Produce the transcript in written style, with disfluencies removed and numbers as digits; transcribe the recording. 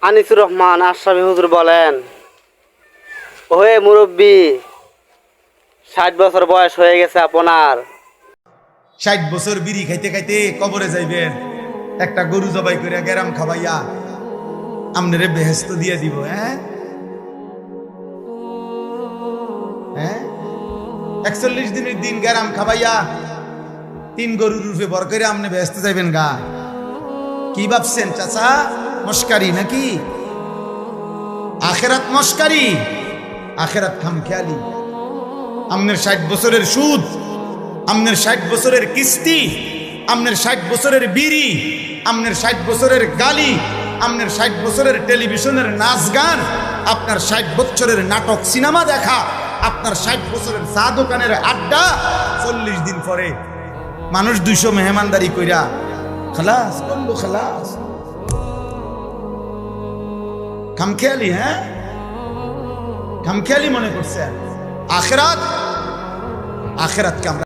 আনিসুর রহমান আশরাফি হুজুর বলেন, ওহে মুরব্বী, 60 বছর বয়স হয়ে গেছে আপনার। 60 বছর বিড়ি খাইতে খাইতে কবরে যাইবেন, একটা গরু জবাই করে গেরাম খাবাইয়া আমনেরে বেহেস্ত দিয়ে দিব। হ্যাঁ হ্যাঁ 41 দিনের দিন গেরাম খাবাইয়া 3 গরুর রূপে বর করে আমনে বেহেস্ত যাইবেন গা। কি ভাবছেন চাচা, মস্কারি নাকি? আখেরাত মস্কারি, আখেরাত খামখেয়ালি। আমনের 60 বছরের সুদ, আমনের 60 বছরের কিস্তি, আমনের 60 বছরের বিড়ি, আমনের 60 বছরের গালি, আমনের 60 বছরের টেলিভিশনের নাচ গান, আপনার 60 বছরের নাটক সিনেমা দেখা, আপনার 60 বছরের চা দোকানের আড্ডা, 40 দিন পরে মানুষ 200 মেহমানদারি কইরা খালাস করলো, খালাস। খামখেয়ালি, হ্যাঁ খামখেয়ালি মনে করছেন। আখেরাত, আখেরাতকে আমরা